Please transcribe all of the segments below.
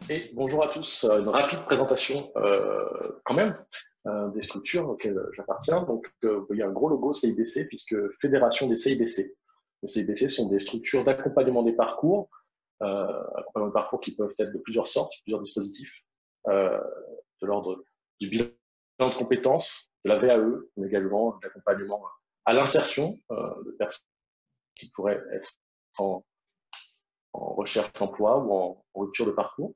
Et bonjour à tous. Une rapide présentation quand même des structures auxquelles j'appartiens. Donc, vous voyez un gros logo CIBC puisque Fédération des CIBC. Les CIBC sont des structures d'accompagnement des parcours, accompagnement des parcours qui peuvent être de plusieurs sortes, plusieurs dispositifs, euh, de l'ordre du bilan de compétences, de la VAE, mais également de l'accompagnement à l'insertion de personnes qui pourraient être en, en recherche d'emploi ou en rupture de parcours.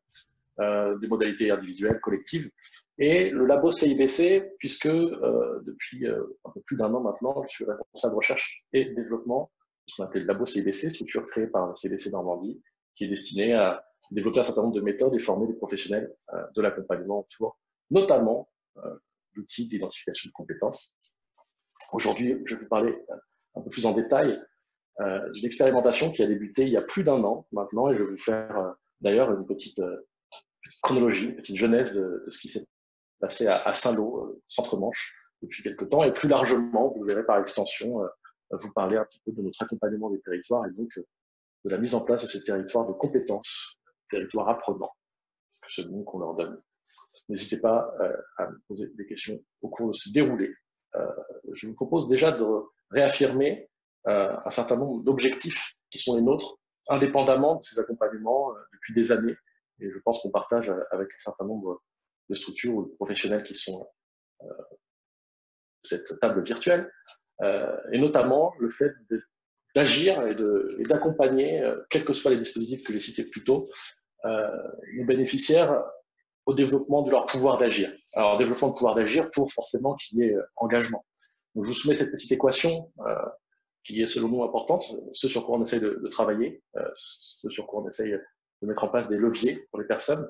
Des modalités individuelles, collectives, et le labo CIBC, puisque depuis un peu plus d'un an maintenant, je suis responsable de recherche et développement, ce qu'on appelle le labo CIBC, structure créée par le CIBC Normandie, qui est destinée à développer un certain nombre de méthodes et former des professionnels de l'accompagnement autour, notamment d'outils d'identification de compétences. Aujourd'hui, je vais vous parler un peu plus en détail d'une expérimentation qui a débuté il y a plus d'un an maintenant, et je vais vous faire d'ailleurs une petite chronologie, une petite genèse de ce qui s'est passé à Saint-Lô, Centre-Manche, depuis quelques temps. Et plus largement, vous verrez par extension, vous parler un petit peu de notre accompagnement des territoires et donc de la mise en place de ces territoires de compétences, territoires apprenants, c'est le nom qu'on leur donne. N'hésitez pas à me poser des questions au cours de ce déroulé. Je vous propose déjà de réaffirmer un certain nombre d'objectifs qui sont les nôtres, indépendamment de ces accompagnements depuis des années. Et je pense qu'on partage avec un certain nombre de structures ou de professionnels qui sont cette table virtuelle, et notamment le fait d'agir et d'accompagner, quels que soient les dispositifs que j'ai cités plus tôt, nos bénéficiaires au développement de leur pouvoir d'agir. Alors, développement de pouvoir d'agir pour forcément qu'il y ait engagement. Donc, je vous soumets cette petite équation qui est selon nous importante, ce sur quoi on essaie de travailler, ce sur quoi on essaie de mettre en place des leviers pour les personnes.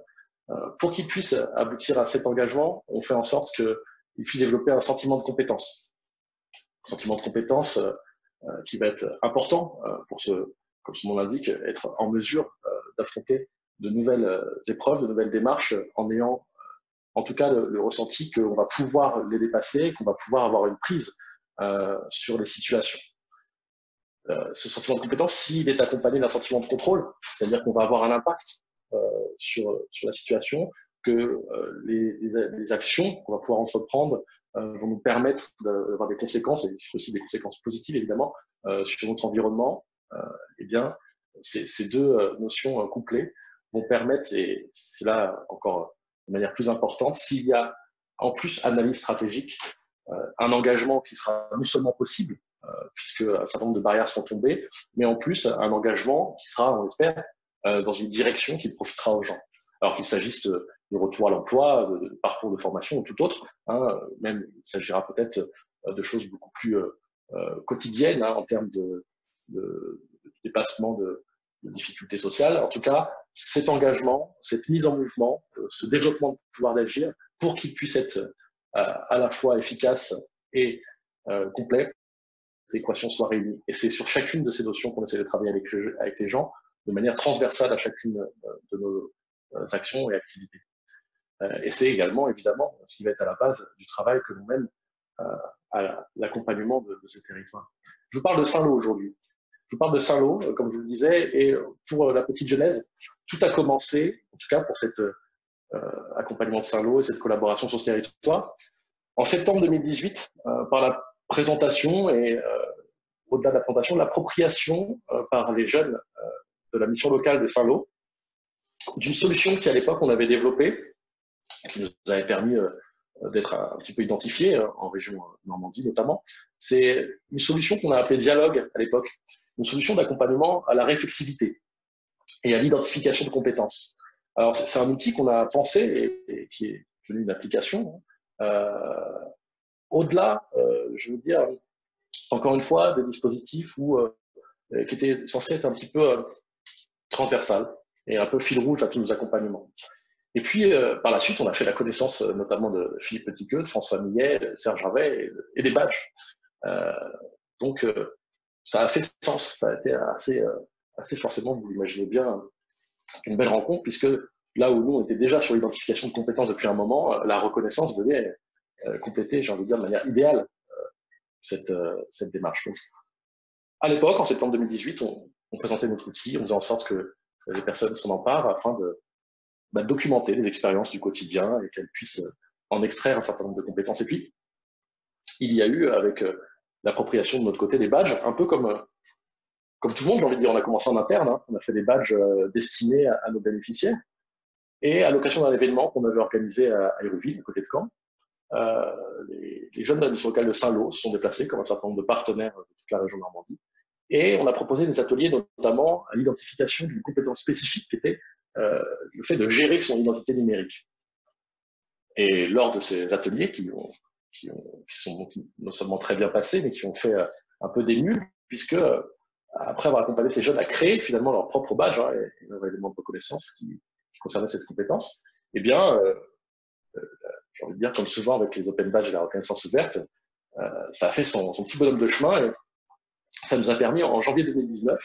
Pour qu'ils puissent aboutir à cet engagement, on fait en sorte qu'ils puissent développer un sentiment de compétence. Un sentiment de compétence qui va être important pour comme son nom l'indique, être en mesure d'affronter de nouvelles épreuves, de nouvelles démarches, en ayant en tout cas le ressenti qu'on va pouvoir les dépasser, qu'on va pouvoir avoir une prise sur les situations. Ce sentiment de compétence, s'il est accompagné d'un sentiment de contrôle, c'est-à-dire qu'on va avoir un impact sur la situation, que les actions qu'on va pouvoir entreprendre vont nous permettre d'avoir des conséquences, et aussi des conséquences positives évidemment, sur notre environnement, eh bien, ces deux notions couplées vont permettre, et c'est là encore de manière plus importante, s'il y a en plus analyse stratégique, un engagement qui sera non seulement possible, puisque un certain nombre de barrières sont tombées, mais en plus un engagement qui sera, on l'espère, dans une direction qui profitera aux gens. Alors qu'il s'agisse de retour à l'emploi, de parcours de formation ou tout autre, même il s'agira peut-être de choses beaucoup plus quotidiennes en termes de dépassement de difficultés sociales. En tout cas, cet engagement, cette mise en mouvement, ce développement de pouvoir d'agir, pour qu'il puisse être à la fois efficace et complet, l'équation soit réunie. Et c'est sur chacune de ces notions qu'on essaie de travailler avec les gens de manière transversale à chacune de nos actions et activités. Et c'est également, évidemment, ce qui va être à la base du travail que l'on mène à l'accompagnement de ces territoires. Je vous parle de Saint-Lô aujourd'hui. Je vous parle de Saint-Lô, comme je vous le disais, et pour la petite genèse, tout a commencé, en tout cas pour cet accompagnement de Saint-Lô et cette collaboration sur ce territoire, en septembre 2018, par la présentation et au-delà de la présentation, l'appropriation par les jeunes de la mission locale de Saint-Lô d'une solution qui à l'époque on avait développée, qui nous avait permis d'être un petit peu identifiés en région Normandie notamment. C'est une solution qu'on a appelée Dialogue à l'époque, une solution d'accompagnement à la réflexivité et à l'identification de compétences. Alors c'est un outil qu'on a pensé et qui est devenu une application. Au-delà, je veux dire, encore une fois, des dispositifs qui étaient censés être un petit peu transversal et un peu fil rouge à tous nos accompagnements. Et puis, par la suite, on a fait la connaissance notamment de Philippe Petitqueux, de François Millet, de Serge Ravet et des badges. Donc, ça a fait sens, ça a été assez forcément, vous l'imaginez bien, une belle rencontre, puisque là où nous, on était déjà sur l'identification de compétences depuis un moment, la reconnaissance venait compléter, j'ai envie de dire, de manière idéale cette démarche. Donc, à l'époque, en septembre 2018, on présentait notre outil, on faisait en sorte que les personnes s'en emparent afin documenter les expériences du quotidien et qu'elles puissent en extraire un certain nombre de compétences. Et puis, il y a eu, avec l'appropriation de notre côté, des badges, un peu comme tout le monde, j'ai envie de dire, on a commencé en interne, hein, on a fait des badges destinés à nos bénéficiaires. Et à l'occasion d'un événement qu'on avait organisé à Hérouville, à côté de Caen, les jeunes de la mission locale de Saint-Lô se sont déplacés comme un certain nombre de partenaires de toute la région Normandie. Et on a proposé des ateliers, notamment à l'identification d'une compétence spécifique qui était le fait de gérer son identité numérique. Et lors de ces ateliers qui sont non seulement très bien passés, mais qui ont fait un peu d'émule, puisque après avoir accompagné ces jeunes à créer finalement leur propre badge hein, et leur élément de reconnaissance qui concernait cette compétence, eh bien, j'ai envie de dire, comme souvent avec les open badges et la reconnaissance ouverte, ça a fait son petit bonhomme de chemin et ça nous a permis en janvier 2019,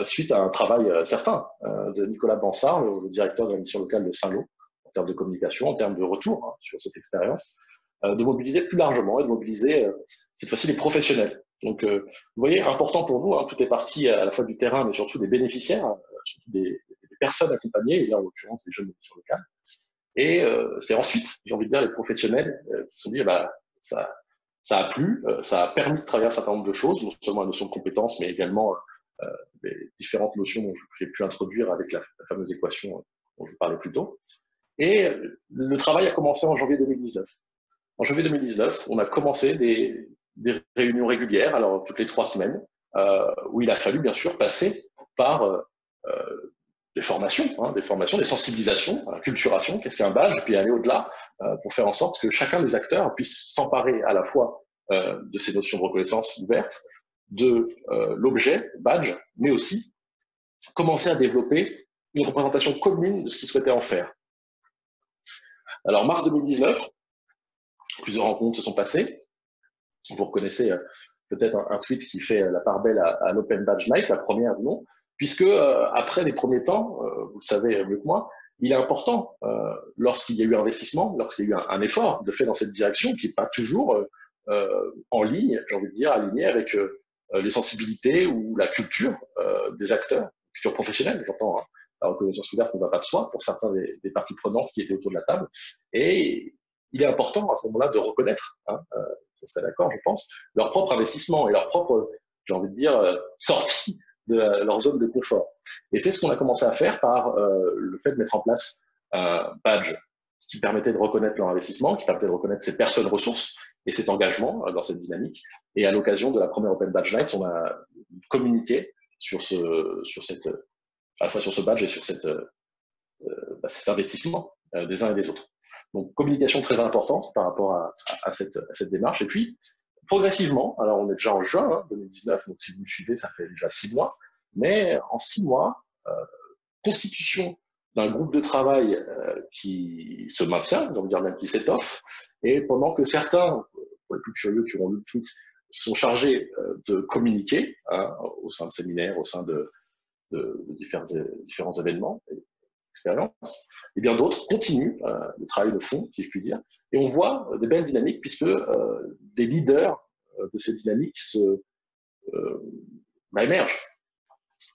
suite à un travail certain de Nicolas Bansard, le directeur de la mission locale de Saint-Lô, en termes de communication, en termes de retour hein, sur cette expérience, de mobiliser plus largement et de mobiliser cette fois-ci les professionnels. Donc, vous voyez, important pour nous, hein, tout est parti à la fois du terrain, mais surtout des bénéficiaires, surtout des personnes accompagnées, et là en l'occurrence des jeunes de mission locale. Et c'est ensuite, j'ai envie de dire, les professionnels qui se sont dit, bah, ça a plu, ça a permis de travailler un certain nombre de choses, non seulement la notion de compétences, mais également les différentes notions dont j'ai pu introduire avec la fameuse équation dont je vous parlais plus tôt. Et le travail a commencé en janvier 2019. En janvier 2019, on a commencé des réunions régulières, alors toutes les 3 semaines, où il a fallu bien sûr passer par des formations, des sensibilisations, la culturation, qu'est-ce qu'un badge, et puis aller au-delà pour faire en sorte que chacun des acteurs puisse s'emparer à la fois de ces notions de reconnaissance ouverte, de l'objet, badge, mais aussi commencer à développer une représentation commune de ce qu'ils souhaitaient en faire. Alors, mars 2019, plusieurs rencontres se sont passées. Vous reconnaissez peut-être un tweet qui fait la part belle à l'Open Badge Night, la première du nom, puisque après les premiers temps, vous le savez mieux que moi, il est important, lorsqu'il y a eu investissement, lorsqu'il y a eu un effort de fait dans cette direction, qui n'est pas toujours en ligne, j'ai envie de dire, aligné avec les sensibilités ou la culture des acteurs, culture professionnelle, j'entends. Hein. La reconnaissance ouverte ne va pas de soi pour certains des parties prenantes qui étaient autour de la table. Et il est important à ce moment-là de reconnaître, hein, je serais d'accord, je pense, leur propre investissement et leur propre, j'ai envie de dire, sortie de leur zone de confort. Et c'est ce qu'on a commencé à faire par le fait de mettre en place un badge qui permettait de reconnaître leur investissement, qui permettait de reconnaître ces personnes ressources et cet engagement dans cette dynamique. Et à l'occasion de la première Open Badge Night, on a communiqué sur cette, à la fois sur ce badge et sur cet investissement des uns et des autres. Donc, communication très importante par rapport à cette démarche. Et puis, progressivement, alors on est déjà en juin 2019, donc si vous me suivez, ça fait déjà 6 mois, mais en 6 mois, constitution d'un groupe de travail qui se maintient, j'ai envie de dire même qui s'étoffe, et pendant que certains, pour les plus curieux qui auront lu le tweet, sont chargés de communiquer hein, au sein de séminaires, au sein de différents événements, expériences, et bien d'autres continuent le travail de fond, si je puis dire, et on voit des belles dynamiques puisque des leaders de ces dynamiques émergent.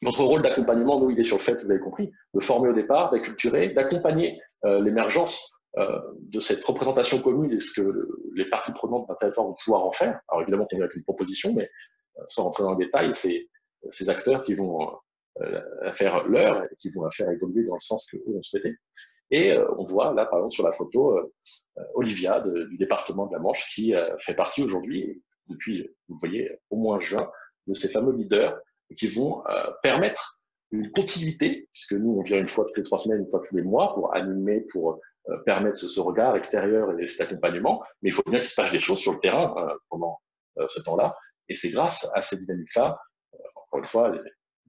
Notre rôle d'accompagnement, nous, il est sur le fait, vous avez compris, de former au départ, d'acculturer, d'accompagner l'émergence de cette représentation commune et ce que les parties prenantes d'un territoire vont pouvoir en faire. Alors évidemment, on est avec une proposition, mais sans rentrer dans le détail, c'est ces acteurs qui vont à faire l'heure et qui vont la faire évoluer dans le sens que eux ont souhaité. Et on voit là, par exemple, sur la photo, Olivia du département de la Manche qui fait partie aujourd'hui, depuis, vous voyez, au moins juin, de ces fameux leaders qui vont permettre une continuité, puisque nous, on vient une fois toutes les 3 semaines, une fois tous les mois, pour animer, pour permettre ce regard extérieur et cet accompagnement. Mais il faut bien qu'il se passe des choses sur le terrain pendant ce temps-là. Et c'est grâce à ces dynamiques-là, encore une fois,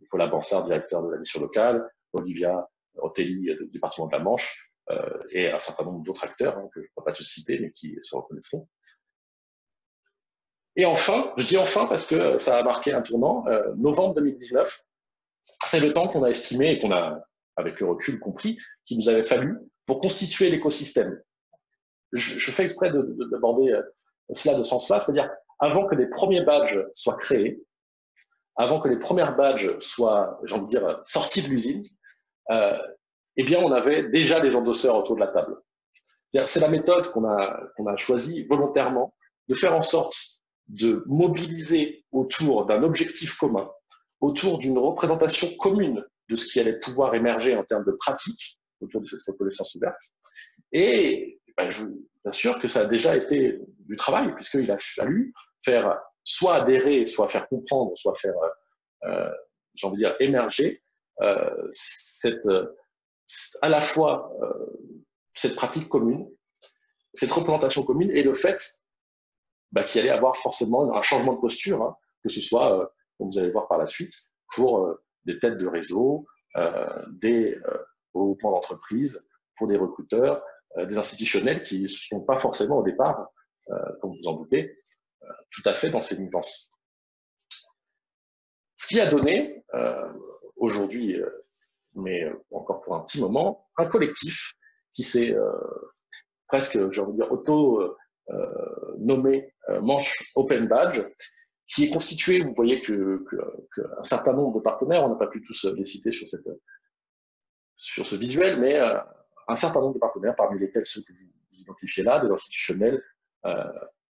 Nicolas Bansard, directeur de la mission locale, Olivia Otelli du département de la Manche, et un certain nombre d'autres acteurs que je ne peux pas tous citer, mais qui se reconnaîtront. Et enfin, je dis enfin parce que ça a marqué un tournant, novembre 2019, c'est le temps qu'on a estimé et qu'on a, avec le recul, compris qu'il nous avait fallu pour constituer l'écosystème. Je fais exprès d'aborder cela de ce sens-là, c'est-à-dire avant que les premiers badges soient créés, avant que les premières badges soient, j'ai envie de dire, sortis de l'usine, eh bien, on avait déjà des endosseurs autour de la table. C'est la méthode qu'on a choisie volontairement, de faire en sorte de mobiliser autour d'un objectif commun, autour d'une représentation commune de ce qui allait pouvoir émerger en termes de pratique autour de cette reconnaissance ouverte. Et ben, je vous assure que ça a déjà été du travail, puisqu'il a fallu faire soit adhérer, soit faire comprendre, soit faire, j'ai envie de dire, émerger à la fois cette pratique commune, cette représentation commune et le fait qu'il allait avoir forcément un changement de posture, hein, que ce soit, comme vous allez voir par la suite, pour des têtes de réseau, des regroupements d'entreprises, pour des recruteurs, des institutionnels qui ne sont pas forcément au départ, comme vous en doutez, tout à fait dans ces mouvances. Ce qui a donné aujourd'hui, mais encore pour un petit moment, un collectif qui s'est presque, j'ai envie de dire, nommé Manche Open Badge, qui est constitué, vous voyez qu'un certain nombre de partenaires, on n'a pas pu tous les citer sur ce visuel, mais un certain nombre de partenaires, parmi lesquels ceux que vous identifiez là, des institutionnels,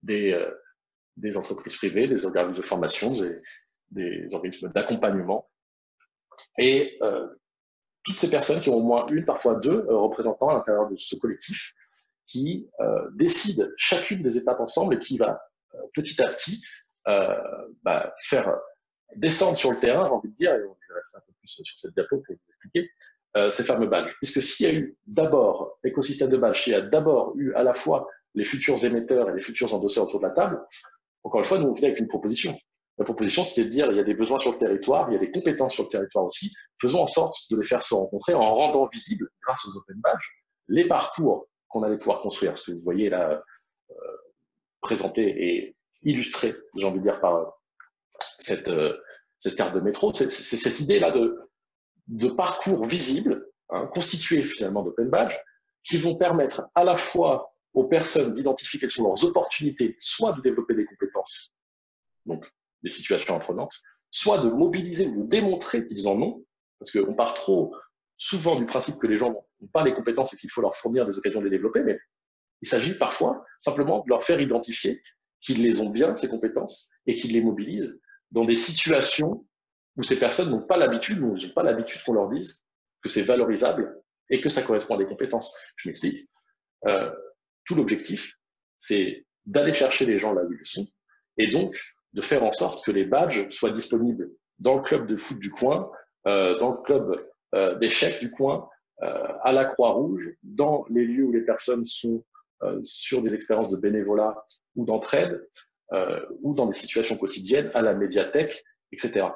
des entreprises privées, des organismes de formation, des organismes d'accompagnement, et toutes ces personnes qui ont au moins une, parfois deux représentants à l'intérieur de ce collectif, qui décident chacune des étapes ensemble et qui va petit à petit faire descendre sur le terrain, j'ai envie de dire, et on va rester un peu plus sur cette diapo pour vous expliquer, ces fameux badges. Puisque s'il y a eu d'abord l'écosystème de badges, s'il y a d'abord eu à la fois les futurs émetteurs et les futurs endosseurs autour de la table, encore une fois, nous on venait avec une proposition. La proposition, c'était de dire il y a des besoins sur le territoire, il y a des compétences sur le territoire aussi, faisons en sorte de les faire se rencontrer en rendant visibles, grâce aux open badges, les parcours qu'on allait pouvoir construire. Ce que vous voyez là présenté et illustré, j'ai envie de dire, par cette carte de métro, c'est cette idée-là de parcours visibles, hein, constitués finalement d'open badge, qui vont permettre à la fois aux personnes d'identifier quelles sont leurs opportunités, soit de développer des compétences, donc des situations apprenantes, soit de mobiliser ou de démontrer qu'ils en ont, parce qu'on part trop souvent du principe que les gens n'ont pas les compétences et qu'il faut leur fournir des occasions de les développer, mais il s'agit parfois simplement de leur faire identifier qu'ils les ont bien, ces compétences, et qu'ils les mobilisent dans des situations où ces personnes n'ont pas l'habitude, ou n'ont pas l'habitude qu'on leur dise que c'est valorisable et que ça correspond à des compétences. Je m'explique. Tout l'objectif, c'est d'aller chercher les gens là où ils sont, et donc de faire en sorte que les badges soient disponibles dans le club de foot du coin, dans le club d'échecs du coin, à la Croix-Rouge, dans les lieux où les personnes sont sur des expériences de bénévolat ou d'entraide, ou dans des situations quotidiennes, à la médiathèque, etc.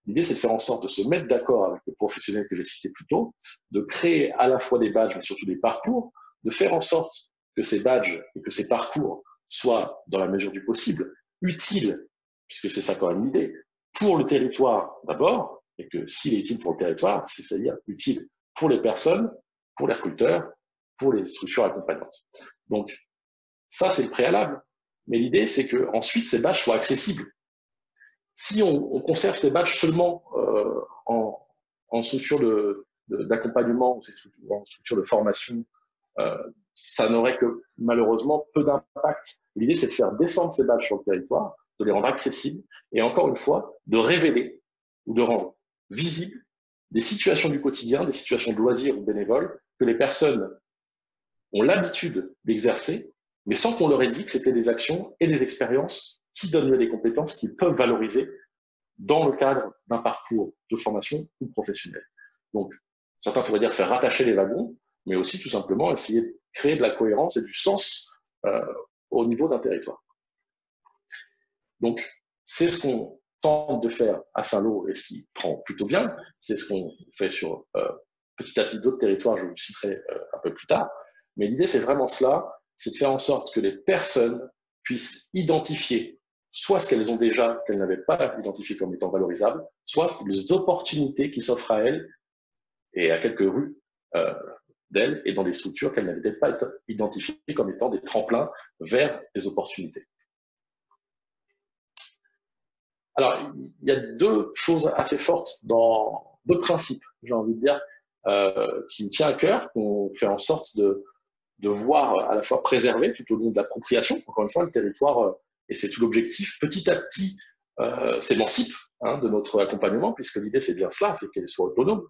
L'idée, c'est de faire en sorte de se mettre d'accord avec les professionnels que j'ai cités plus tôt, de créer à la fois des badges, mais surtout des parcours, de faire en sorte que ces badges et que ces parcours soient, dans la mesure du possible, utiles, puisque c'est ça quand même l'idée, pour le territoire d'abord, et que s'il est utile pour le territoire, c'est-à-dire utile pour les personnes, pour les recruteurs, pour les structures accompagnantes. Donc, ça, c'est le préalable. Mais l'idée, c'est qu'ensuite, ces badges soient accessibles. Si on conserve ces badges seulement en structure d'accompagnement, en structure de formation, ça n'aurait que malheureusement peu d'impact. L'idée, c'est de faire descendre ces badges sur le territoire, de les rendre accessibles et encore une fois, de révéler ou de rendre visibles des situations du quotidien, des situations de loisirs ou bénévoles que les personnes ont l'habitude d'exercer, mais sans qu'on leur ait dit que c'était des actions et des expériences qui donnent des compétences qu'ils peuvent valoriser dans le cadre d'un parcours de formation ou professionnel. Donc, certains pourraient dire faire rattacher les wagons, mais aussi tout simplement essayer de créer de la cohérence et du sens au niveau d'un territoire. Donc, c'est ce qu'on tente de faire à Saint-Lô et ce qui prend plutôt bien. C'est ce qu'on fait sur petit à petit d'autres territoires, je vous citerai un peu plus tard. Mais l'idée, c'est vraiment cela, c'est de faire en sorte que les personnes puissent identifier soit ce qu'elles ont déjà, qu'elles n'avaient pas identifié comme étant valorisables, soit les opportunités qui s'offrent à elles et à quelques rues d'elles et dans des structures qu'elles n'avaient peut-être pas identifiées comme étant des tremplins vers des opportunités. Alors, il y a deux choses assez fortes dans deux principes, j'ai envie de dire, qui me tient à cœur, qu'on fait en sorte de voir à la fois préserver tout au long de l'appropriation. Encore une fois, le territoire, et c'est tout l'objectif, petit à petit s'émancipe de notre accompagnement, puisque l'idée c'est bien cela, c'est qu'elle soit autonome.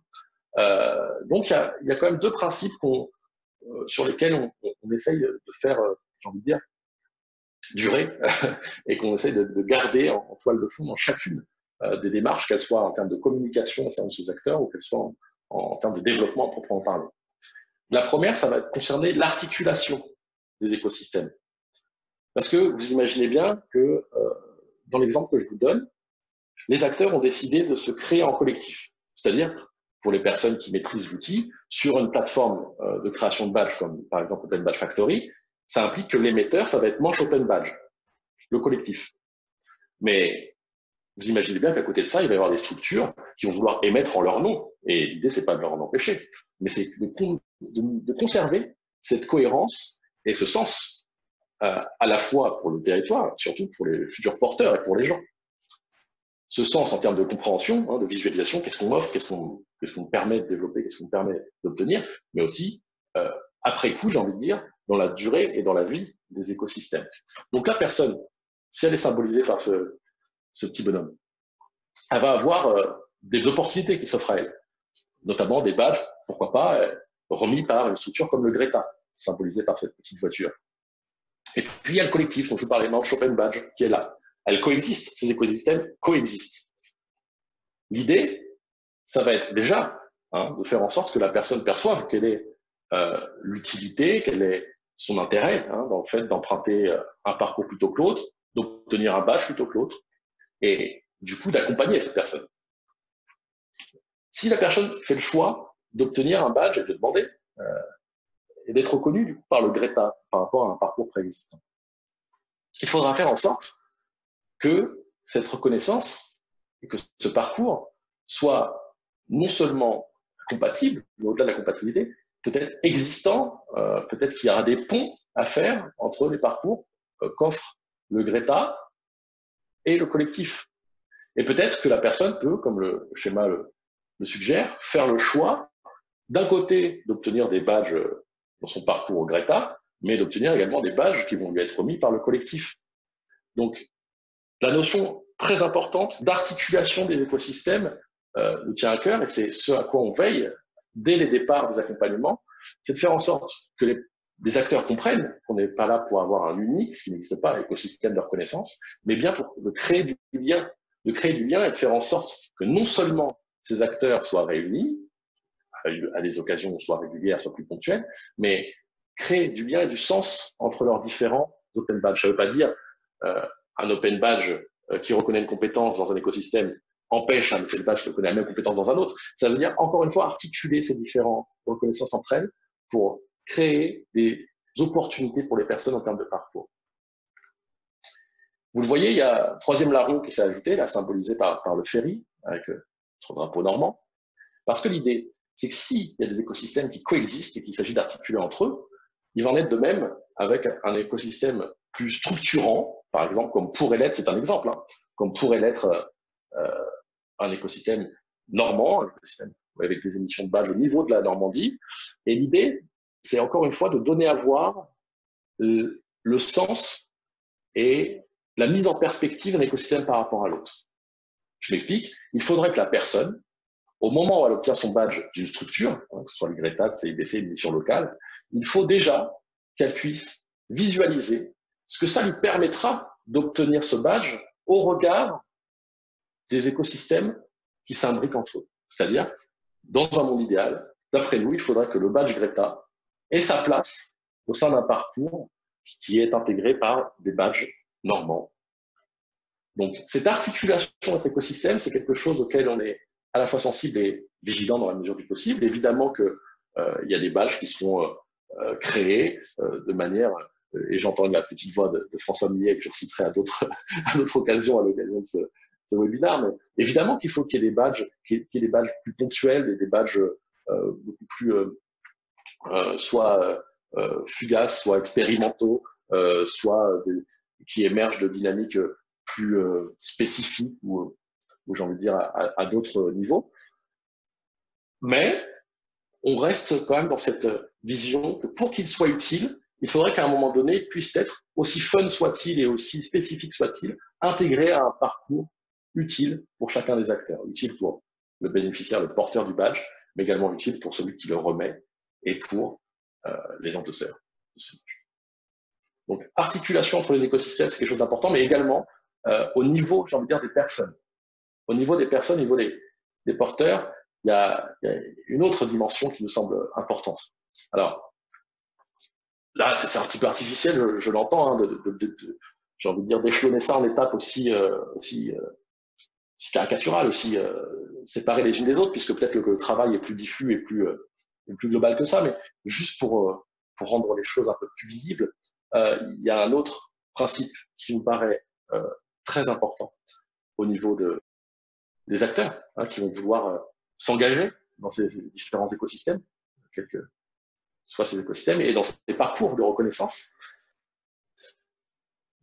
Donc il y a quand même deux principes sur lesquels on essaye de faire, j'ai envie de dire, durer et qu'on essaye de garder en toile de fond dans chacune des démarches, qu'elles soient en termes de communication au sein de ces acteurs ou qu'elles soient en termes de développement proprement parler. La première, ça va concerner l'articulation des écosystèmes. Parce que vous imaginez bien que dans l'exemple que je vous donne, les acteurs ont décidé de se créer en collectif. C'est-à-dire, pour les personnes qui maîtrisent l'outil, sur une plateforme de création de badges, comme par exemple Open Badge Factory, ça implique que l'émetteur, ça va être Manche Open Badge, le collectif. Mais vous imaginez bien qu'à côté de ça, il va y avoir des structures qui vont vouloir émettre en leur nom. Et l'idée, c'est pas de leur en empêcher, mais c'est de conserver cette cohérence et ce sens, à la fois pour le territoire, surtout pour les futurs porteurs et pour les gens. Ce sens en termes de compréhension, de visualisation, qu'est-ce qu'on offre, qu'est-ce qu'on permet de développer, qu'est-ce qu'on permet d'obtenir, mais aussi, après coup, j'ai envie de dire, dans la durée et dans la vie des écosystèmes. Donc la personne, si elle est symbolisée par ce petit bonhomme, elle va avoir des opportunités qui s'offrent à elle, notamment des badges, pourquoi pas, remis par une structure comme le Greta, symbolisé par cette petite voiture. Et puis il y a le collectif, dont je parlais, Manche Open Badge, qui est là. Elles coexistent, ces écosystèmes coexistent. L'idée, ça va être déjà de faire en sorte que la personne perçoive quelle est l'utilité, quel est son intérêt dans le fait d'emprunter un parcours plutôt que l'autre, d'obtenir un badge plutôt que l'autre, et du coup d'accompagner cette personne. Si la personne fait le choix d'obtenir un badge et de demander et d'être reconnue du coup, par le Greta par rapport à un parcours préexistant, il faudra faire en sorte que cette reconnaissance et que ce parcours soit non seulement compatible, mais au-delà de la compatibilité, peut-être existant, peut-être qu'il y aura des ponts à faire entre les parcours qu'offre le Greta et le collectif. Et peut-être que la personne peut, comme le schéma le suggère, faire le choix d'un côté d'obtenir des badges dans son parcours au Greta, mais d'obtenir également des badges qui vont lui être remis par le collectif. Donc, la notion très importante d'articulation des écosystèmes nous tient à cœur et c'est ce à quoi on veille dès les départs des accompagnements, c'est de faire en sorte que les acteurs comprennent qu'on n'est pas là pour avoir un unique, ce qui n'existe pas, écosystème de reconnaissance, mais bien pour créer du lien, et de faire en sorte que non seulement ces acteurs soient réunis à des occasions soit régulières, soit plus ponctuelles, mais créer du lien et du sens entre leurs différents open badges. Ça ne veut pas dire un open badge qui reconnaît une compétence dans un écosystème empêche un open badge qui reconnaît la même compétence dans un autre. Ça veut dire, encore une fois, articuler ces différentes reconnaissances entre elles pour créer des opportunités pour les personnes en termes de parcours. Vous le voyez, il y a un troisième larron qui s'est ajouté, là, symbolisé par le ferry, avec son drapeau normand. Parce que l'idée, c'est que s'il y a des écosystèmes qui coexistent et qu'il s'agit d'articuler entre eux, il va en être de même avec un écosystème plus structurant, par exemple, comme pourrait l'être, c'est un exemple, comme pourrait l'être un écosystème normand, un écosystème avec des émissions de badges au niveau de la Normandie. Et l'idée, c'est encore une fois de donner à voir le sens et la mise en perspective d'un écosystème par rapport à l'autre. Je m'explique, il faudrait que la personne, au moment où elle obtient son badge d'une structure, que ce soit le Greta, le CIBC, une mission locale, il faut déjà qu'elle puisse visualiser ce que ça lui permettra d'obtenir ce badge au regard des écosystèmes qui s'imbriquent entre eux. C'est-à-dire, dans un monde idéal, d'après nous, il faudrait que le badge Greta ait sa place au sein d'un parcours qui est intégré par des badges normands. Donc, cette articulation entre écosystèmes, c'est quelque chose auquel on est à la fois sensible et vigilant dans la mesure du possible. Évidemment qu'il y a des badges qui seront créés de manière, et j'entends la petite voix de François Millet que je reciterai à d'autres occasions à l'occasion de ce webinaire, mais évidemment qu'il faut qu'il y ait des badges, plus ponctuels et des badges beaucoup plus soit fugaces, soit expérimentaux, soit qui émergent de dynamiques plus spécifiques ou j'ai envie de dire à d'autres niveaux. Mais on reste quand même dans cette vision que pour qu'il soit utile, il faudrait qu'à un moment donné, il puisse être, aussi fun soit-il et aussi spécifique soit-il, intégré à un parcours utile pour chacun des acteurs, utile pour le bénéficiaire, le porteur du badge, mais également utile pour celui qui le remet et pour les endosseurs. Donc, articulation entre les écosystèmes, c'est quelque chose d'important, mais également au niveau, j'ai envie de dire, des personnes. Au niveau des personnes, au niveau des porteurs, il y a une autre dimension qui nous semble importante. Alors, là, c'est un petit peu artificiel, je l'entends, hein, j'ai envie de dire d'échelonner ça en étapes aussi caricaturales, aussi séparées les unes des autres, puisque peut-être le travail est plus diffus et plus global que ça, mais juste pour rendre les choses un peu plus visibles, il y a un autre principe qui me paraît très important au niveau des acteurs qui vont vouloir s'engager dans ces différents écosystèmes, quels que soient ces écosystèmes, et dans ces parcours de reconnaissance.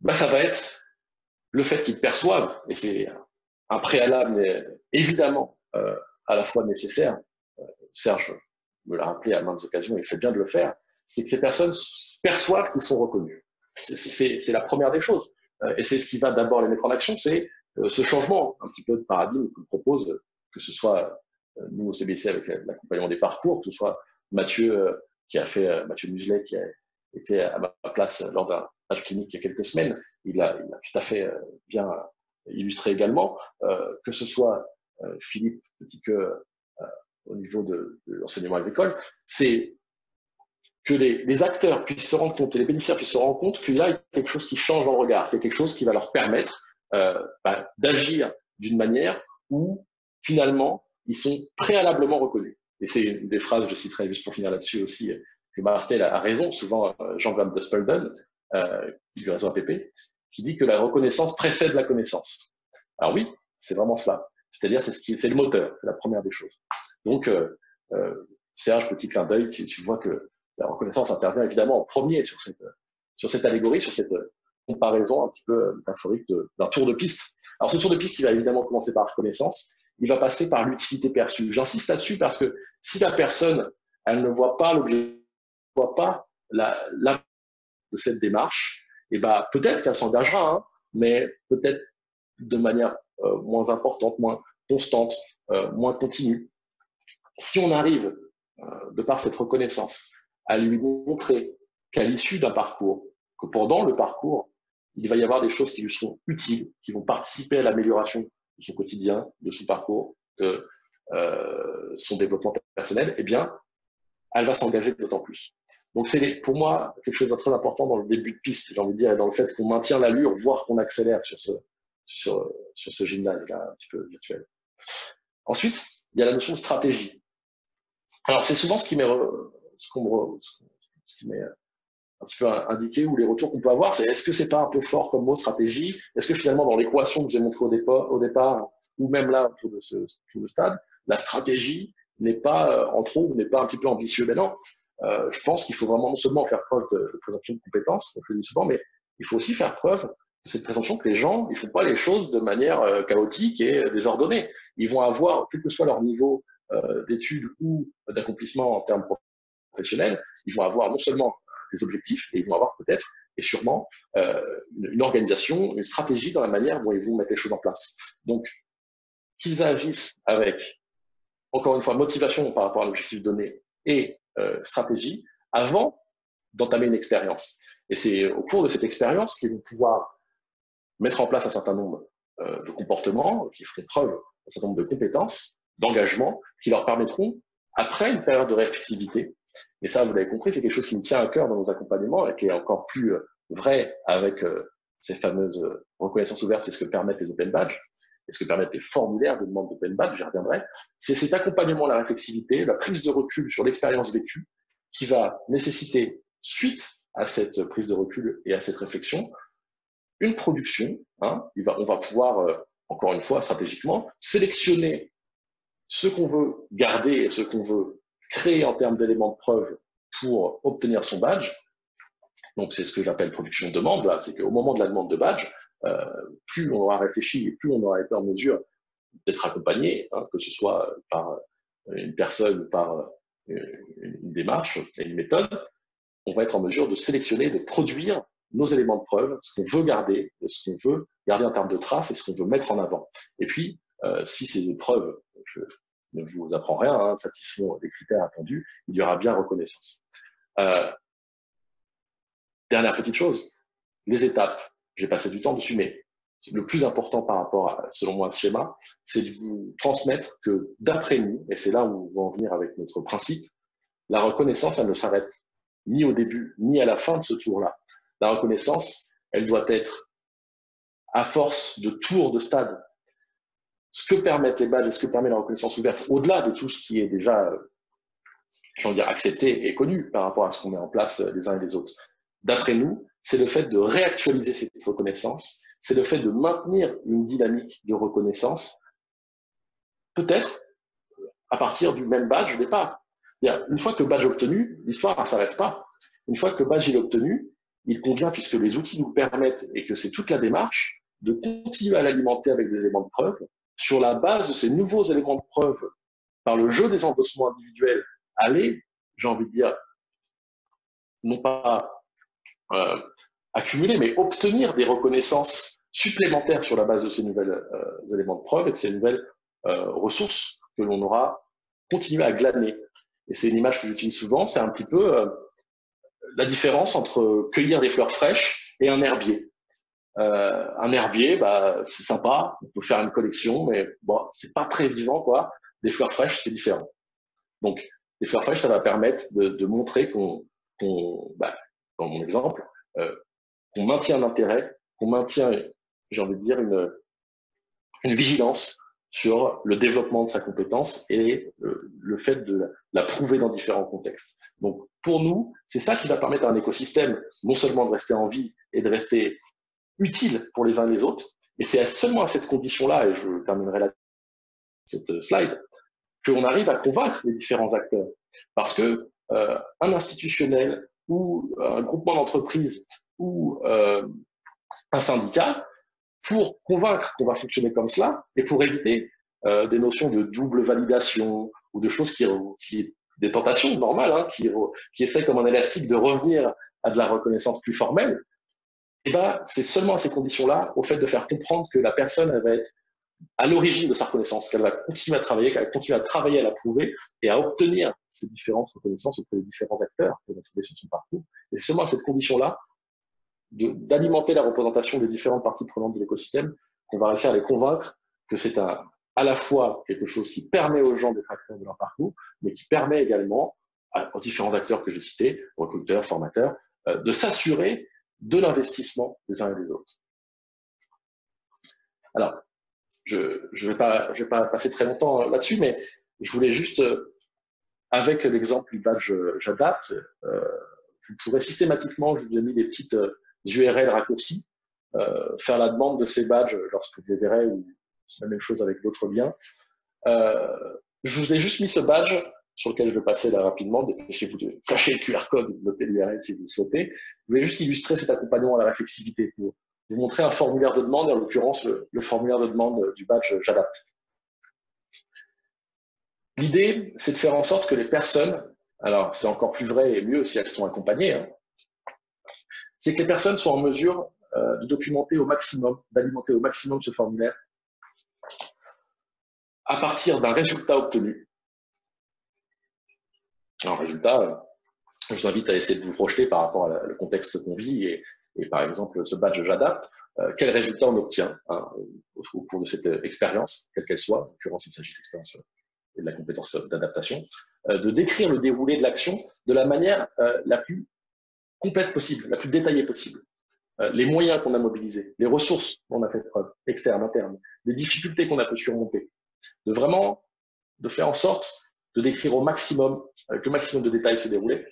Bah, ça va être le fait qu'ils perçoivent, et c'est un préalable mais évidemment à la fois nécessaire, Serge me l'a rappelé à maintes occasions, il fait bien de le faire, c'est que ces personnes perçoivent qu'ils sont reconnus. C'est la première des choses. Et c'est ce qui va d'abord les mettre en action, c'est ce changement un petit peu de paradigme qu'on propose, que ce soit nous au CBC avec l'accompagnement des parcours, que ce soit Mathieu Mathieu Muselet qui a été à ma place lors d'un stage clinique il y a quelques semaines, il a tout à fait bien illustré également, que ce soit Philippe Petitqueux au niveau de l'enseignement agricole, c'est que les acteurs puissent se rendre compte et les bénéficiaires puissent se rendre compte qu'il y a quelque chose qui change dans le regard, qu'il y a quelque chose qui va leur permettre d'agir d'une manière où finalement ils sont préalablement reconnus. Et c'est une des phrases, je citerai juste pour finir là-dessus aussi, que Martel a raison, souvent Jean Van Spelden, du réseau APP, qui dit que la reconnaissance précède la connaissance. Alors oui, c'est vraiment cela. C'est-à-dire c'est le moteur, c'est la première des choses. Donc Serge, petit clin d'œil, tu vois que la reconnaissance intervient évidemment en premier sur cette allégorie, sur cette comparaison un petit peu métaphorique d'un tour de piste. Alors ce tour de piste, il va évidemment commencer par la reconnaissance, il va passer par l'utilité perçue. J'insiste là-dessus parce que si la personne, elle ne voit pas l'objet, ne voit pas la de cette démarche, et ben peut-être qu'elle s'engagera, hein, mais peut-être de manière moins importante, moins constante, moins continue. Si on arrive, de par cette reconnaissance, à lui montrer qu'à l'issue d'un parcours, que pendant le parcours, il va y avoir des choses qui lui seront utiles, qui vont participer à l'amélioration de son quotidien, de son parcours, de son développement personnel, eh bien, elle va s'engager d'autant plus. Donc c'est pour moi quelque chose de très important dans le début de piste, j'ai envie de dire, et dans le fait qu'on maintient l'allure, voire qu'on accélère sur ce gymnase-là un petit peu virtuel. Ensuite, il y a la notion de stratégie. Alors c'est souvent ce qui m'est un petit peu indiqué, ou les retours qu'on peut avoir, c'est est-ce que c'est pas un peu fort comme mot stratégie? Est-ce que finalement dans l'équation que je vous ai montré au départ, ou même là autour de ce stade, la stratégie n'est pas en trop, n'est pas un petit peu ambitieux? Ben non, je pense qu'il faut vraiment non seulement faire preuve de présomption de compétence, comme je le dis souvent, mais il faut aussi faire preuve de cette présomption que les gens, ils font pas les choses de manière chaotique et désordonnée. Ils vont avoir, quel que soit leur niveau d'études ou d'accomplissement en termes professionnels, ils vont avoir non seulement des objectifs, et ils vont avoir peut-être et sûrement une organisation, une stratégie dans la manière dont ils vont mettre les choses en place. Donc, qu'ils agissent avec, encore une fois, motivation par rapport à l'objectif donné et stratégie avant d'entamer une expérience. Et c'est au cours de cette expérience qu'ils vont pouvoir mettre en place un certain nombre de comportements, qui feront preuve d'un certain nombre de compétences, d'engagement, qui leur permettront, après une période de réflexivité, et ça, vous l'avez compris, c'est quelque chose qui me tient à cœur dans nos accompagnements et qui est encore plus vrai avec ces fameuses reconnaissances ouvertes, c'est ce que permettent les open badges, et ce que permettent les formulaires de demande d'open badge, j'y reviendrai. C'est cet accompagnement, la réflexivité, la prise de recul sur l'expérience vécue qui va nécessiter, suite à cette prise de recul et à cette réflexion, une production. On va pouvoir, encore une fois, stratégiquement, sélectionner ce qu'on veut garder et ce qu'on veut créer en termes d'éléments de preuve pour obtenir son badge. Donc, c'est ce que j'appelle production de demande. C'est qu'au moment de la demande de badge, plus on aura réfléchi et plus on aura été en mesure d'être accompagné, que ce soit par une personne, par une démarche et une méthode, on va être en mesure de sélectionner, de produire nos éléments de preuve, ce qu'on veut garder, ce qu'on veut garder en termes de traces et ce qu'on veut mettre en avant. Et puis, si ces épreuves, je ne vous apprends rien, hein, satisfont les critères attendus, il y aura bien reconnaissance. Dernière petite chose, les étapes. J'ai passé du temps dessus, mais le plus important par rapport à, selon moi, ce schéma, c'est de vous transmettre que d'après nous, et c'est là où on va en venir avec notre principe, la reconnaissance, elle ne s'arrête ni au début, ni à la fin de ce tour-là. La reconnaissance, elle doit être à force de tours de stade. Ce que permettent les badges et ce que permet la reconnaissance ouverte, au-delà de tout ce qui est déjà, accepté et connu par rapport à ce qu'on met en place les uns et les autres. D'après nous, c'est le fait de réactualiser cette reconnaissance, c'est le fait de maintenir une dynamique de reconnaissance, peut-être à partir du même badge au départ. Une fois que le badge est obtenu, l'histoire ne s'arrête pas. Une fois que le badge est obtenu, il convient, puisque les outils nous permettent et que c'est toute la démarche, de continuer à l'alimenter avec des éléments de preuve. Sur la base de ces nouveaux éléments de preuve, par le jeu des endossements individuels, aller, j'ai envie de dire, non pas accumuler, mais obtenir des reconnaissances supplémentaires sur la base de ces nouveaux éléments de preuve et de ces nouvelles ressources que l'on aura continué à glaner. Et c'est une image que j'utilise souvent, c'est un petit peu la différence entre cueillir des fleurs fraîches et un herbier. Un herbier, bah, c'est sympa, on peut faire une collection, mais bon, c'est pas très vivant, quoi. Des fleurs fraîches, c'est différent. Donc, les fleurs fraîches, ça va permettre de montrer qu'on, dans mon exemple, qu'on maintient un intérêt, qu'on maintient, j'ai envie de dire, une vigilance sur le développement de sa compétence et le fait de la prouver dans différents contextes. Donc, pour nous, c'est ça qui va permettre à un écosystème non seulement de rester en vie et de rester utile pour les uns et les autres, et c'est seulement à cette condition-là, et je terminerai là cette slide, qu'on arrive à convaincre les différents acteurs. Parce que un institutionnel ou un groupement d'entreprises ou un syndicat, pour convaincre qu'on va fonctionner comme cela et pour éviter des notions de double validation ou de choses qui des tentations normales, hein, qui essaient comme un élastique de revenir à de la reconnaissance plus formelle, et ben, c'est seulement à ces conditions-là, au fait de faire comprendre que la personne elle va être à l'origine de sa reconnaissance, qu'elle va continuer à travailler, qu'elle va continuer à travailler à la prouver et à obtenir ces différentes reconnaissances auprès des différents acteurs qui vont trouver sur son parcours. Et c'est seulement à cette condition-là d'alimenter la représentation des différentes parties prenantes de l'écosystème qu'on va réussir à les convaincre que c'est à la fois quelque chose qui permet aux gens d'être acteurs de leur parcours, mais qui permet également aux différents acteurs que j'ai cités, recruteurs, formateurs, de s'assurer de l'investissement des uns et des autres. Alors, je ne vais pas passer très longtemps là-dessus, mais je voulais juste, avec l'exemple du badge J'adapte, vous pourrez systématiquement, je vous ai mis des petites URL raccourcis, faire la demande de ces badges lorsque vous les verrez, ou la même chose avec d'autres liens. Je vous ai juste mis ce badge sur lequel je vais passer là rapidement. Dépêchez-vous de flasher le QR code ou de noter l'URL si vous le souhaitez. Je voulais juste illustrer cet accompagnement à la réflexivité pour vous montrer un formulaire de demande, et en l'occurrence le formulaire de demande du badge J'adapte. L'idée, c'est de faire en sorte que les personnes, alors c'est encore plus vrai et mieux si elles sont accompagnées, hein, c'est que les personnes soient en mesure de documenter au maximum, d'alimenter au maximum ce formulaire à partir d'un résultat obtenu. Un résultat, je vous invite à essayer de vous projeter par rapport au contexte qu'on vit et par exemple ce badge J'adapte, quel résultat on obtient hein, au cours de cette expérience, quelle qu'elle soit, en l'occurrence il s'agit de l'expérience et de la compétence d'adaptation, de décrire le déroulé de l'action de la manière la plus complète possible, la plus détaillée possible. Les moyens qu'on a mobilisés, les ressources qu'on a fait preuve, externes, internes, les difficultés qu'on a pu surmonter, de vraiment de faire en sorte de décrire au maximum, avec le maximum de détails se dérouler,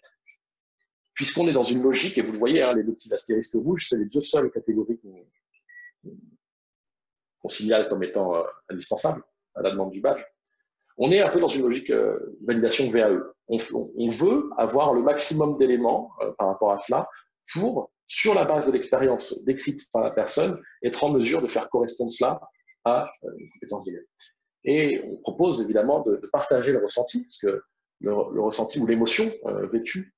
puisqu'on est dans une logique, et vous le voyez, hein, les deux petits astérisques rouges, c'est les deux seules catégories qu'on signale comme étant indispensables à la demande du badge. On est un peu dans une logique validation VAE. On veut avoir le maximum d'éléments par rapport à cela pour, sur la base de l'expérience décrite par la personne, être en mesure de faire correspondre cela à une compétence donnée. Et on propose évidemment de partager le ressenti, parce que le ressenti ou l'émotion vécue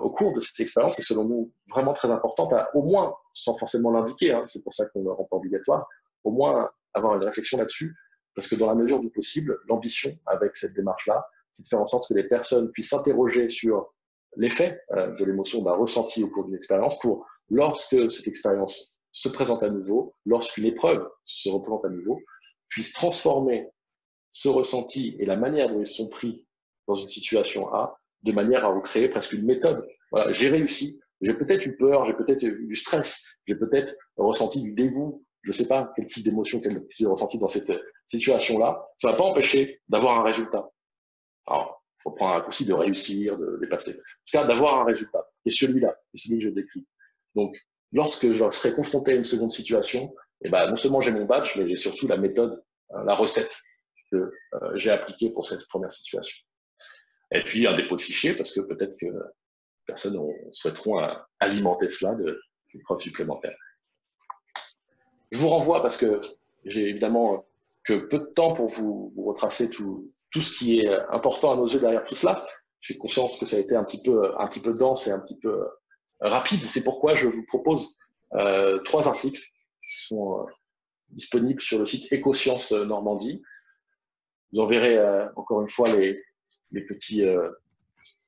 au cours de cette expérience est selon nous vraiment très importante, au moins, sans forcément l'indiquer, hein, c'est pour ça qu'on ne le rend pas obligatoire, au moins avoir une réflexion là-dessus, parce que dans la mesure du possible, l'ambition avec cette démarche-là, c'est de faire en sorte que les personnes puissent s'interroger sur l'effet de l'émotion ressentie au cours d'une expérience pour, lorsque cette expérience se présente à nouveau, lorsqu'une épreuve se représente à nouveau, puisse transformer ce ressenti et la manière dont ils sont pris dans une situation A, de manière à recréer presque une méthode. Voilà, j'ai réussi, j'ai peut-être eu peur, j'ai peut-être eu du stress, j'ai peut-être ressenti du dégoût, je ne sais pas quel type d'émotion que j'ai ressenti dans cette situation-là, ça ne va pas empêcher d'avoir un résultat. Alors, il faut prendre un raccourci de réussir, de dépasser. En tout cas, d'avoir un résultat. Et celui-là, c'est celui que je décris. Donc, lorsque je serai confronté à une seconde situation, non seulement j'ai mon badge, mais j'ai surtout la méthode, la recette que j'ai appliquée pour cette première situation. Et puis un dépôt de fichier, parce que peut-être que personnes souhaiteront alimenter cela d'une preuve supplémentaire. Je vous renvoie, parce que j'ai évidemment que peu de temps pour vous retracer tout ce qui est important à nos yeux derrière tout cela. J'ai conscience que ça a été un petit peu dense et un petit peu rapide. C'est pourquoi je vous propose 3 articles qui sont disponibles sur le site Écosciences Normandie. Vous enverrez encore une fois les petits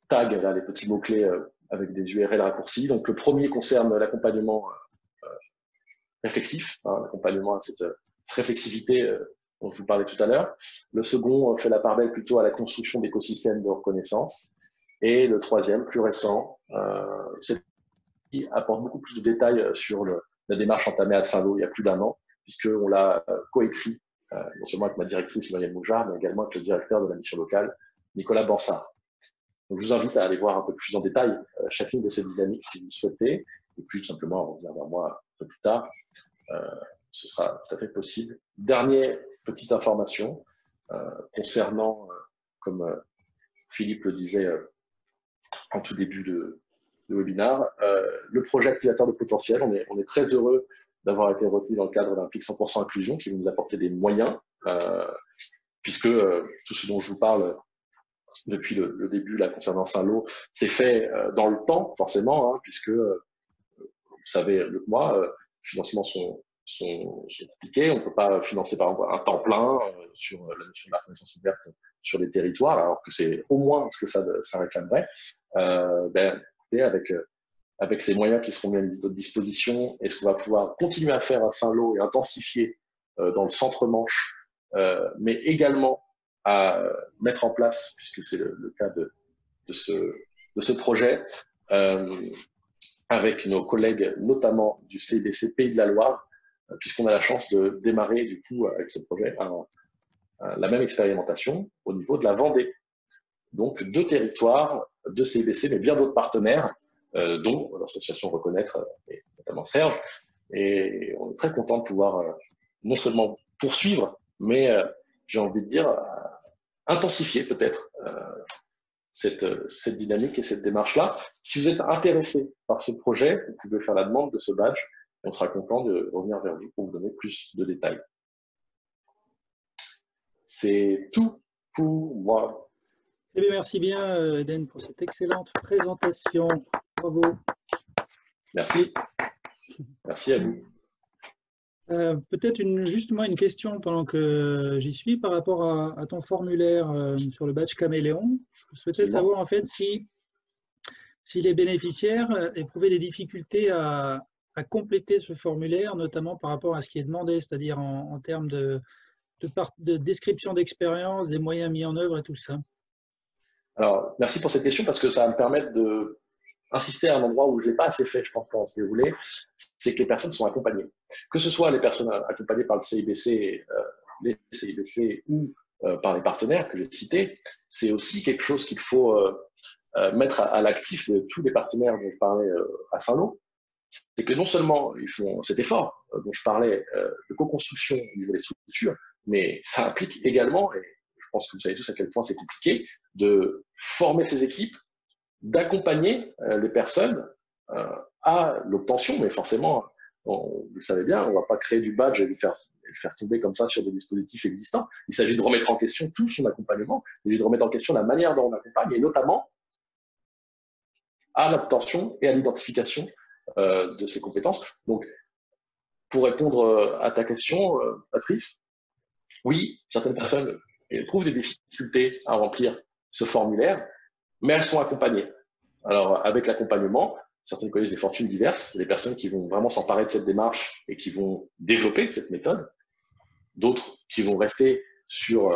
tags, là, les petits mots-clés avec des URL raccourcis. Donc, le premier concerne l'accompagnement réflexif, hein, l'accompagnement à cette réflexivité dont je vous parlais tout à l'heure. Le second fait la part belle plutôt à la construction d'écosystèmes de reconnaissance. Et le troisième, plus récent, qui apporte beaucoup plus de détails sur la démarche entamée à Saint-Lô il y a plus d'1 an, puisqu'on l'a coécrit non seulement avec ma directrice Muriel Moujard, mais également avec le directeur de la mission locale, Nicolas Bansard. Donc, je vous invite à aller voir un peu plus en détail chacune de ces dynamiques si vous le souhaitez, et puis tout simplement à revenir vers moi un peu plus tard. Ce sera tout à fait possible. Dernière petite information concernant, comme Philippe le disait en tout début de webinaire, le projet activateur de potentiel. On est très heureux d'avoir été retenu dans le cadre d'un PIC 100% inclusion qui va nous apporter des moyens, puisque tout ce dont je vous parle depuis le début là, concernant Saint-Lô, c'est fait dans le temps, forcément, hein, puisque vous savez mieux que moi, les financements sont compliqués. On ne peut pas financer par exemple un temps plein sur la notion de la reconnaissance ouverte sur les territoires, alors que c'est au moins ce que ça réclamerait. Avec ces moyens qui seront mis à notre disposition et ce qu'on va pouvoir continuer à faire à Saint-Lô et intensifier dans le centre-Manche, mais également à mettre en place, puisque c'est le cas de ce projet, avec nos collègues notamment du CIBC Pays de la Loire, puisqu'on a la chance de démarrer du coup avec ce projet la même expérimentation au niveau de la Vendée. Donc 2 territoires de CIBC, mais bien d'autres partenaires, dont l'association Reconnaître, et notamment Serge. Et on est très content de pouvoir non seulement poursuivre, mais j'ai envie de dire intensifier peut-être cette dynamique et cette démarche-là. Si vous êtes intéressé par ce projet, vous pouvez faire la demande de ce badge et on sera content de revenir vers vous pour vous donner plus de détails. C'est tout pour moi. Eh bien, merci bien, Eden, pour cette excellente présentation. Bravo. Merci. Merci à vous. Peut-être justement une question pendant que j'y suis par rapport à ton formulaire sur le badge Caméléon. Je souhaitais savoir en fait si les bénéficiaires éprouvaient des difficultés à compléter ce formulaire, notamment par rapport à ce qui est demandé, c'est-à-dire en termes de description d'expérience, des moyens mis en œuvre et tout ça. Alors, merci pour cette question parce que ça va me permettre d'insister à un endroit où je ne l'ai pas assez fait, je pense, si vous voulez, c'est que les personnes sont accompagnées. Que ce soit les personnes accompagnées par le CIBC, les CIBC ou par les partenaires que j'ai cités, c'est aussi quelque chose qu'il faut mettre à l'actif de tous les partenaires dont je parlais à Saint-Lô. C'est que non seulement ils font cet effort dont je parlais de co-construction au niveau des structures, mais ça implique également, et je pense que vous savez tous à quel point c'est compliqué, de former ces équipes, d'accompagner les personnes à l'obtention, mais forcément, vous le savez bien, on ne va pas créer du badge et le faire tomber comme ça sur des dispositifs existants. Il s'agit de remettre en question tout son accompagnement, il s'agit de remettre en question la manière dont on accompagne, et notamment à l'obtention et à l'identification de ces compétences. Donc, pour répondre à ta question, Patrice, oui, certaines personnes éprouvent des difficultés à remplir ce formulaire, mais elles sont accompagnées. Alors, avec l'accompagnement, certaines connaissent des fortunes diverses. Il y a des personnes qui vont vraiment s'emparer de cette démarche et qui vont développer cette méthode. D'autres qui vont rester sur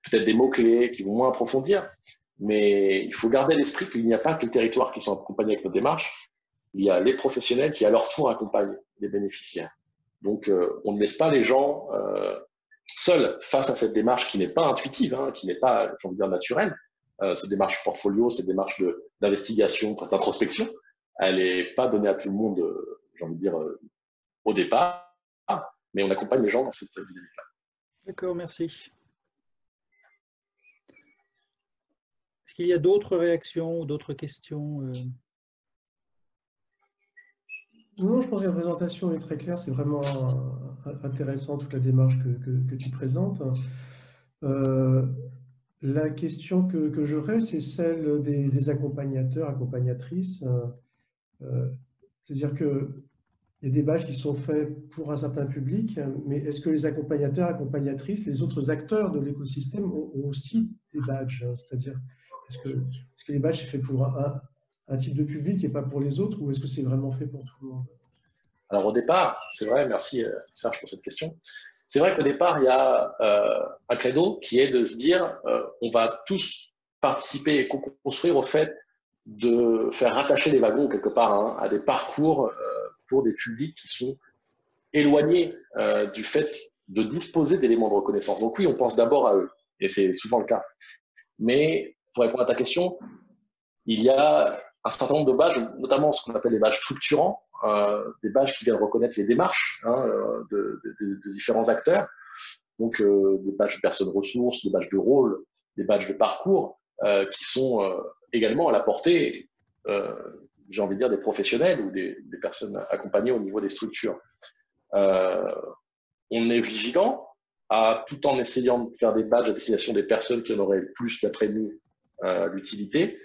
peut-être des mots-clés, qui vont moins approfondir. Mais il faut garder à l'esprit qu'il n'y a pas que les territoires qui sont accompagnés avec notre démarche. Il y a les professionnels qui, à leur tour, accompagnent les bénéficiaires. Donc, on ne laisse pas les gens seuls face à cette démarche qui n'est pas intuitive, hein, qui n'est pas, j'ai envie de dire, naturelle. Cette démarche portfolio, cette démarche d'investigation, d'introspection, elle n'est pas donnée à tout le monde, j'ai envie de dire, au départ, mais on accompagne les gens dans cette dynamique-là. D'accord, merci. Est-ce qu'il y a d'autres réactions ou d'autres questions? Non, je pense que la présentation est très claire. C'est vraiment intéressant, toute la démarche que tu présentes. La question que j'aurais, c'est celle des accompagnateurs, accompagnatrices. C'est-à-dire qu'il y a des badges qui sont faits pour un certain public, mais est-ce que les accompagnateurs, accompagnatrices, les autres acteurs de l'écosystème ont aussi des badges? C'est-à-dire, est-ce que les badges sont faits pour un type de public et pas pour les autres, ou est-ce que c'est vraiment fait pour tout le monde? Alors au départ, c'est vrai, merci Serge pour cette question. C'est vrai qu'au départ, il y a un credo qui est de se dire on va tous participer et construire au fait de faire rattacher les wagons quelque part hein, à des parcours pour des publics qui sont éloignés du fait de disposer d'éléments de reconnaissance. Donc oui, on pense d'abord à eux, et c'est souvent le cas. Mais pour répondre à ta question, il y a un certain nombre de badges, notamment ce qu'on appelle les badges structurants, des badges qui viennent reconnaître les démarches hein, de différents acteurs, donc des badges de personnes ressources, des badges de rôle, des badges de parcours, qui sont également à la portée, j'ai envie de dire, des professionnels ou des personnes accompagnées au niveau des structures. On est vigilant, tout en essayant de faire des badges à destination des personnes qui en auraient le plus, d'après nous, l'utilité,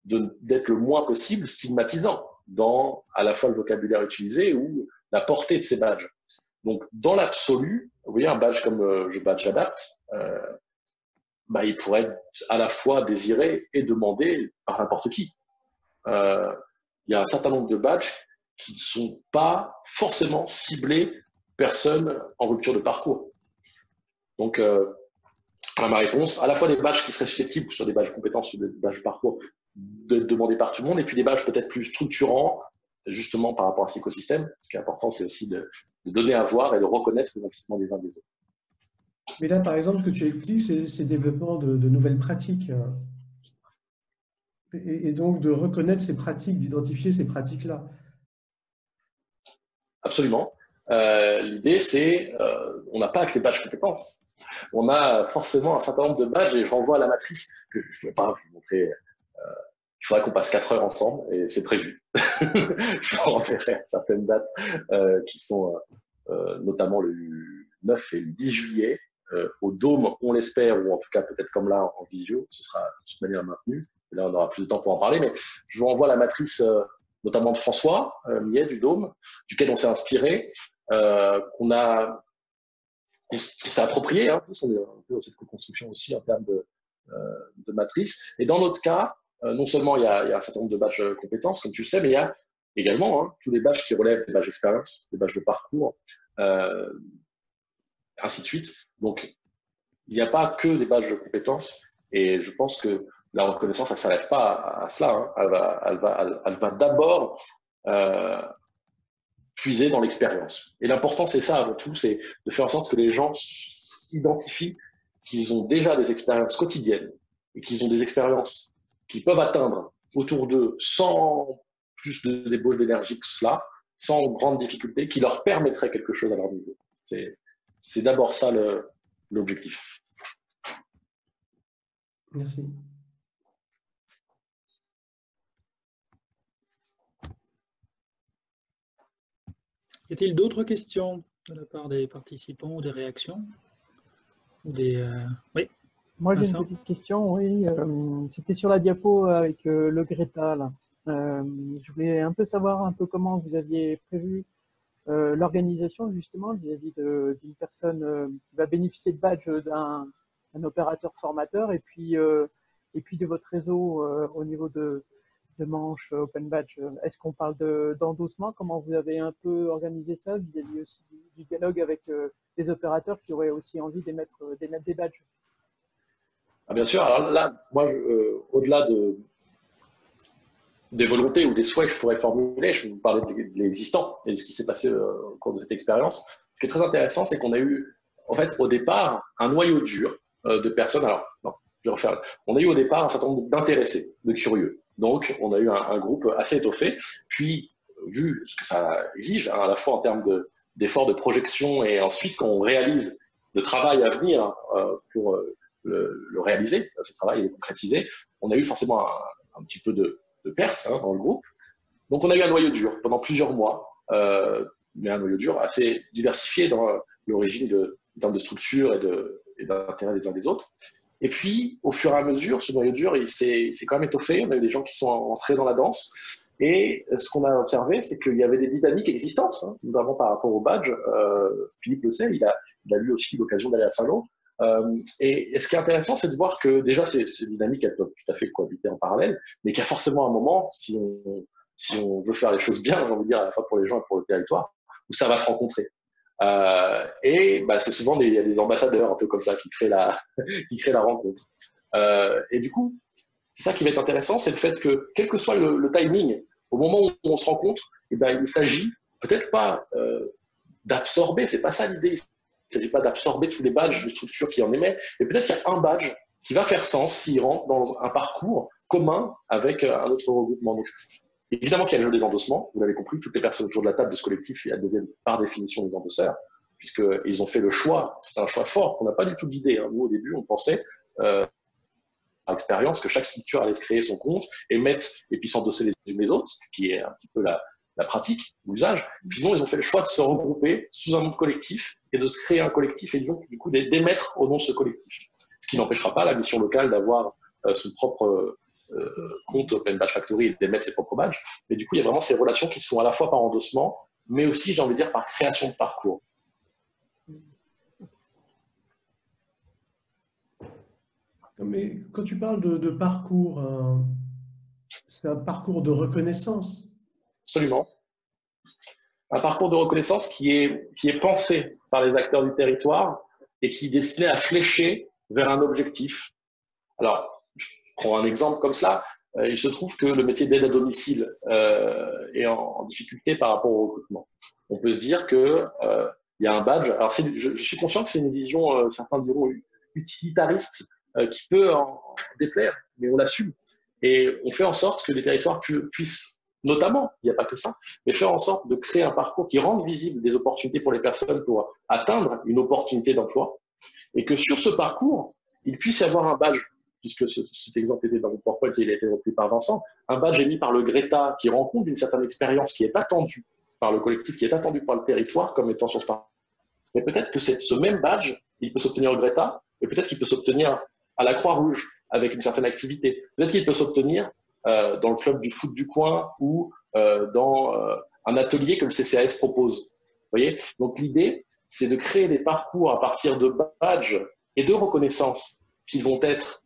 d'être le moins possible stigmatisant dans à la fois le vocabulaire utilisé ou la portée de ces badges. Donc, dans l'absolu, vous voyez, un badge comme je badge adapte, il pourrait être à la fois désiré et demandé par n'importe qui. Il y a un certain nombre de badges qui ne sont pas forcément ciblés personnes en rupture de parcours. Donc, ma réponse, à la fois des badges qui seraient susceptibles, que ce soit des badges compétences ou des badges parcours, d'être demandés par tout le monde, et puis des badges peut-être plus structurants, justement par rapport à cet écosystème. Ce qui est important, c'est aussi de donner à voir et de reconnaître les investissements des uns des autres. Mais là, par exemple, ce que tu expliques, c'est le développement de nouvelles pratiques. Et donc de reconnaître ces pratiques, d'identifier ces pratiques-là. Absolument. L'idée, c'est, on n'a pas que les badges compétences. On a forcément un certain nombre de badges, et je renvoie à la matrice que je ne vais pas vous montrer. Il faudrait qu'on passe 4 heures ensemble, et c'est prévu. Je vous renverrai à certaines dates qui sont notamment le 9 et le 10 juillet au Dôme, on l'espère, ou en tout cas peut-être comme là en visio, ce sera de toute manière maintenu. Et là, on aura plus de temps pour en parler, mais je vous renvoie à la matrice notamment de François Millet du Dôme, duquel on s'est inspiré, qu'on s'est approprié, hein, on est un peu dans cette construction aussi en termes de matrice. Et dans notre cas, non seulement il y a un certain nombre de badges compétences, comme tu le sais, mais il y a également hein, tous les badges qui relèvent des badges d'expérience, des badges de parcours, ainsi de suite. Donc, il n'y a pas que des badges de compétences, et je pense que la reconnaissance, elle ne s'arrête pas à cela. Hein. Elle va d'abord puiser dans l'expérience. Et l'important, c'est ça avant tout, c'est de faire en sorte que les gens identifient qu'ils ont déjà des expériences quotidiennes et qu'ils ont des expériences qu'ils peuvent atteindre autour d'eux sans plus de débauche d'énergie que cela, sans grande difficulté, qui leur permettrait quelque chose à leur niveau. C'est d'abord ça l'objectif. Merci. Y a-t-il d'autres questions de la part des participants ou des réactions ou des, Oui. Moi, j'ai une petite question, oui. C'était sur la diapo avec le Greta, là. Je voulais un peu savoir un peu comment vous aviez prévu l'organisation, justement, vis-à-vis d'une personne qui va bénéficier de badge d'un opérateur formateur et puis de votre réseau au niveau de manche Open Badge. Est-ce qu'on parle d'endossement? Comment vous avez un peu organisé ça vis-à-vis aussi du dialogue avec les opérateurs qui auraient aussi envie d'émettre des badges? Ah, bien sûr, alors là, moi, au-delà des volontés ou des souhaits que je pourrais formuler, je vais vous parler de l'existant et de ce qui s'est passé au cours de cette expérience. Ce qui est très intéressant, c'est qu'on a eu, en fait, au départ, un noyau dur de personnes. Alors, non, je vais refaire. On a eu au départ un certain nombre d'intéressés, de curieux. Donc, on a eu un groupe assez étoffé. Puis, vu ce que ça exige, hein, à la fois en termes d'efforts de projection et ensuite quand on réalise de travail à venir pour le réaliser, ce travail et le concrétiser, on a eu forcément un petit peu de pertes dans le groupe. Donc, on a eu un noyau dur pendant plusieurs mois, mais un noyau dur assez diversifié dans l'origine en termes de structure et d'intérêt des uns des autres. Et puis, au fur et à mesure, ce noyau dur, il s'est quand même étoffé. On a eu des gens qui sont entrés dans la danse. Et ce qu'on a observé, c'est qu'il y avait des dynamiques existantes, notamment par rapport au badge. Philippe le sait, il a eu aussi l'occasion d'aller à Saint-Lô. Et ce qui est intéressant, c'est de voir que déjà, ces dynamiques, elles peuvent tout à fait cohabiter en parallèle, mais qu'il y a forcément un moment, si on veut faire les choses bien, j'ai envie de dire, à la fois pour les gens et pour le territoire, où ça va se rencontrer. Et c'est souvent il y a des ambassadeurs un peu comme ça qui créent la rencontre. Et du coup, c'est ça qui va être intéressant, c'est le fait que, quel que soit le timing, au moment où on se rencontre, il s'agit peut-être pas d'absorber, c'est pas ça l'idée. Il ne s'agit pas d'absorber tous les badges de structure qui en émet, mais peut-être qu'il y a un badge qui va faire sens s'il rentre dans un parcours commun avec un autre regroupement. Donc, évidemment qu'il y a le jeu des endossements, vous l'avez compris, toutes les personnes autour de la table de ce collectif, elles deviennent par définition des endosseurs, puisqu'ils ont fait le choix, c'est un choix fort qu'on n'a pas du tout guidé. Nous, au début, on pensait, par expérience, que chaque structure allait se créer son compte et puis s'endosser les unes les autres, qui est un petit peu la pratique, l'usage. Puis non, ils ont fait le choix de se regrouper sous un nom collectif et de se créer un collectif et du coup d'émettre au nom de ce collectif. Ce qui n'empêchera pas la mission locale d'avoir son propre compte Open Badge Factory et d'émettre ses propres badges. Mais du coup, il y a vraiment ces relations qui se font à la fois par endossement, mais aussi, j'ai envie de dire, par création de parcours. Mais quand tu parles de parcours, c'est un parcours de reconnaissance. Absolument. Un parcours de reconnaissance qui est pensé par les acteurs du territoire et qui est destiné à flécher vers un objectif. Alors, je prends un exemple comme cela. Il se trouve que le métier d'aide à domicile est en difficulté par rapport au recrutement. On peut se dire qu'il y a un badge. Alors, je suis conscient que c'est une vision, certains diront, utilitariste, qui peut en déplaire, mais on l'assume. Et on fait en sorte que les territoires puissent, notamment, il n'y a pas que ça, mais faire en sorte de créer un parcours qui rende visible des opportunités pour les personnes pour atteindre une opportunité d'emploi, et que sur ce parcours, il puisse y avoir un badge, puisque cet exemple était dans mon PowerPoint et il a été repris par Vincent, un badge émis par le Greta qui rend compte d'une certaine expérience qui est attendue par le collectif, qui est attendue par le territoire comme étant son parcours. Mais peut-être que ce même badge, il peut s'obtenir au Greta, et peut-être qu'il peut s'obtenir à la Croix-Rouge avec une certaine activité. Peut-être qu'il peut s'obtenir dans le club du foot du coin ou dans un atelier que le CCAS propose. Vous voyez ? Donc l'idée, c'est de créer des parcours à partir de badges et de reconnaissances qui vont être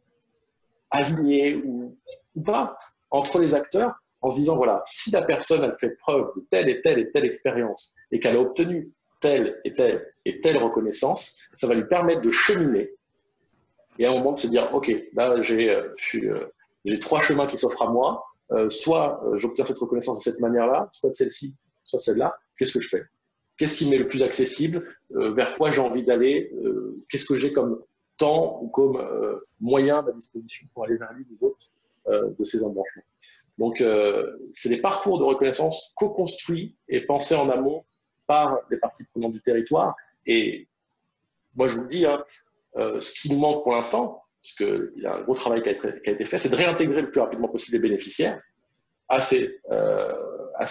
alignés ou pas entre les acteurs en se disant, voilà, si la personne a fait preuve de telle et telle et telle expérience et qu'elle a obtenu telle et telle et telle reconnaissance, ça va lui permettre de cheminer et à un moment de se dire, OK, là, j'ai 3 chemins qui s'offrent à moi. Soit j'obtiens cette reconnaissance de cette manière-là, soit celle-ci, soit celle-là. Qu'est-ce que je fais? Qu'est-ce qui m'est le plus accessible? Vers quoi j'ai envie d'aller? Qu'est-ce que j'ai comme temps ou comme moyen à ma disposition pour aller vers l'une ou l'autre de ces embranchements? Donc, c'est des parcours de reconnaissance co-construits et pensés en amont par les parties prenantes du territoire. Et moi, je vous le dis, ce qui nous manque pour l'instant, parce qu'il y a un gros travail qui a été fait, c'est de réintégrer le plus rapidement possible les bénéficiaires à ces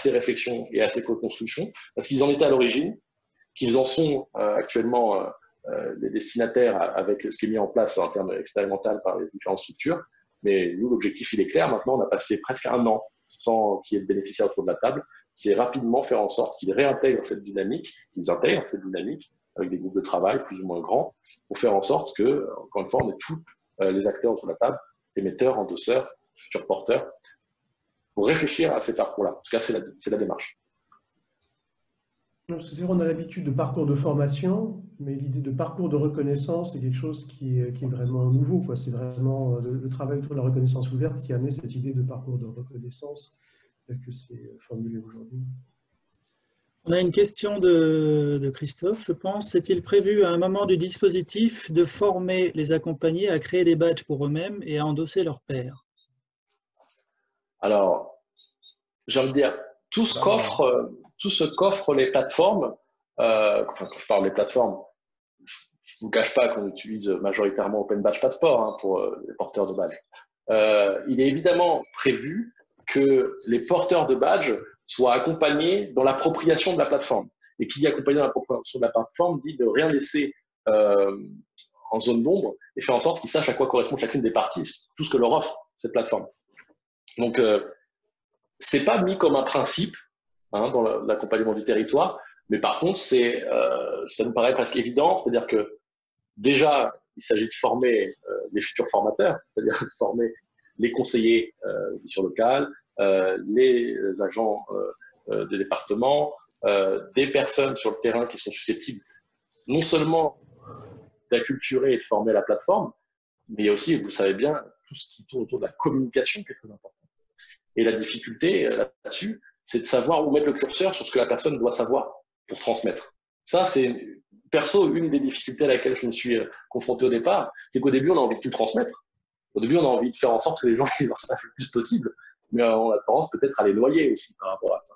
réflexions et à ces co-constructions, parce qu'ils en étaient à l'origine, qu'ils en sont actuellement les destinataires avec ce qui est mis en place en termes expérimental par les différentes structures. Mais nous, l'objectif, il est clair. Maintenant, on a passé presque un an sans qu'il y ait de bénéficiaires autour de la table. C'est rapidement faire en sorte qu'ils réintègrent cette dynamique, qu'ils intègrent cette dynamique avec des groupes de travail plus ou moins grands, pour faire en sorte que, encore une fois, on ait tous les acteurs autour de la table, émetteurs, endosseurs, futurs porteurs, pour réfléchir à ces parcours-là. En tout cas, c'est la démarche. C'est vrai, on a l'habitude de parcours de formation, mais l'idée de parcours de reconnaissance est quelque chose qui est vraiment nouveau. C'est vraiment le travail autour de la reconnaissance ouverte qui a amené cette idée de parcours de reconnaissance tel que c'est formulé aujourd'hui. On a une question de Christophe, je pense. Est-il prévu à un moment du dispositif de former les accompagnés à créer des badges pour eux-mêmes et à endosser leurs pairs? Alors, j'ai envie de dire, tout ce qu'offrent les plateformes, quand je parle des plateformes, je ne vous cache pas qu'on utilise majoritairement Open Badge Passport pour les porteurs de badges. Il est évidemment prévu que les porteurs de badges soient accompagnés dans l'appropriation de la plateforme. Et qui dit accompagné dans l'appropriation de la plateforme dit de rien laisser en zone d'ombre et faire en sorte qu'ils sachent à quoi correspond chacune des parties, tout ce que leur offre cette plateforme. Donc, c'est pas mis comme un principe dans l'accompagnement du territoire, mais par contre, ça nous paraît presque évident, c'est-à-dire que déjà, il s'agit de former les futurs formateurs, c'est-à-dire de former les conseillers sur local, les agents des départements, des personnes sur le terrain qui sont susceptibles non seulement d'acculturer et de former la plateforme, mais il y a aussi, vous savez bien, tout ce qui tourne autour de la communication qui est très important. Et la difficulté là-dessus, c'est de savoir où mettre le curseur sur ce que la personne doit savoir pour transmettre. Ça, c'est perso une des difficultés à laquelle je me suis confronté au départ, c'est qu'au début, on a envie de tout transmettre. Au début, on a envie de faire en sorte que les gens en savent le plus possible, mais on a tendance peut-être à les noyer aussi par rapport à ça.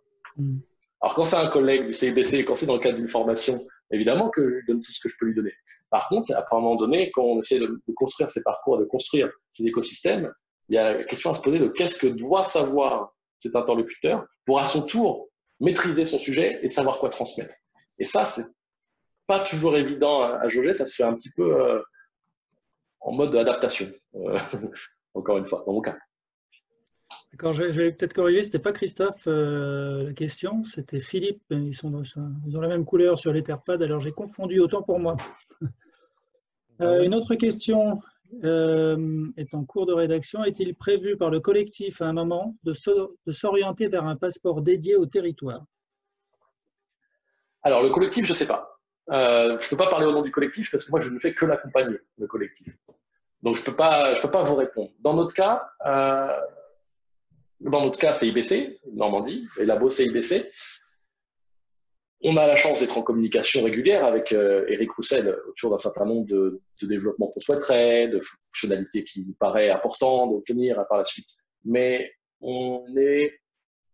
Alors, quand c'est un collègue du CIBC, quand c'est dans le cadre d'une formation, évidemment que je lui donne tout ce que je peux lui donner. Par contre, à un moment donné, quand on essaie de construire ces parcours, de construire ces écosystèmes, il y a la question à se poser de qu'est-ce que doit savoir cet interlocuteur pour à son tour maîtriser son sujet et savoir quoi transmettre. Et ça, c'est pas toujours évident à jauger, ça se fait un petit peu en mode adaptation, encore une fois, dans mon cas. D'accord, je vais peut-être corriger, ce n'était pas Christophe la question, c'était Philippe, ils ont la même couleur sur l'Etherpad, alors j'ai confondu, autant pour moi. Une autre question est en cours de rédaction. Est-il prévu par le collectif à un moment de s'orienter vers un passeport dédié au territoire? Alors, le collectif, je ne sais pas. Je ne peux pas parler au nom du collectif parce que moi, je ne fais que l'accompagner, le collectif. Donc, je peux pas vous répondre. Dans notre cas, c'est IBC, Normandie, et Labo, c'est IBC. On a la chance d'être en communication régulière avec Eric Roussel autour d'un certain nombre de développements qu'on souhaiterait, de fonctionnalités qui nous paraît important d'obtenir par la suite. Mais on est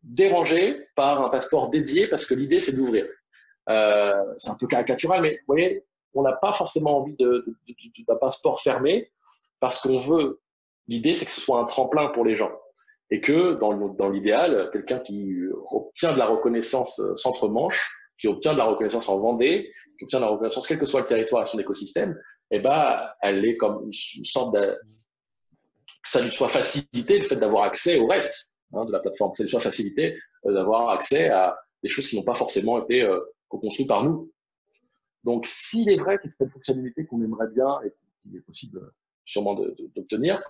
dérangé par un passeport dédié parce que l'idée, c'est d'ouvrir. C'est un peu caricatural, mais vous voyez, on n'a pas forcément envie d'un passeport fermé parce qu'on veut, l'idée, c'est que ce soit un tremplin pour les gens. Et que, dans l'idéal, quelqu'un qui obtient de la reconnaissance centre-manche, qui obtient de la reconnaissance en Vendée, qui obtient de la reconnaissance quel que soit le territoire et son écosystème, eh ben, elle est comme une sorte que ça lui soit facilité le fait d'avoir accès au reste de la plateforme, que ça lui soit facilité d'avoir accès à des choses qui n'ont pas forcément été co-construites par nous. Donc, s'il est vrai que c'est une fonctionnalité qu'on aimerait bien et qu'il est possible sûrement d'obtenir,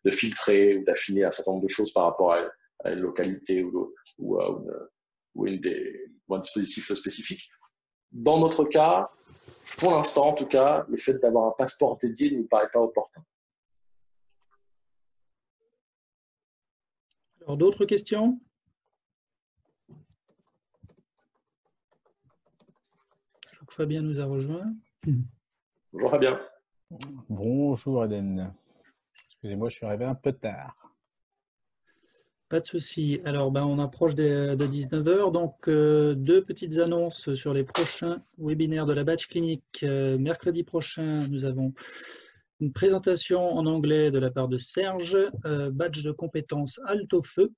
de filtrer ou d'affiner un certain nombre de choses par rapport à une localité ou à un dispositif spécifique. Dans notre cas, pour l'instant en tout cas, le fait d'avoir un passeport dédié ne nous paraît pas opportun. Alors, d'autres questions? Je crois que Fabien nous a rejoint. Bonjour Fabien. Bonjour Eden. Excusez-moi, je suis arrivé un peu tard. Pas de souci. Alors, on approche de 19 h, donc deux petites annonces sur les prochains webinaires de la Badge Clinique. Mercredi prochain, nous avons une présentation en anglais de la part de Serge, badge de compétences halte au feu.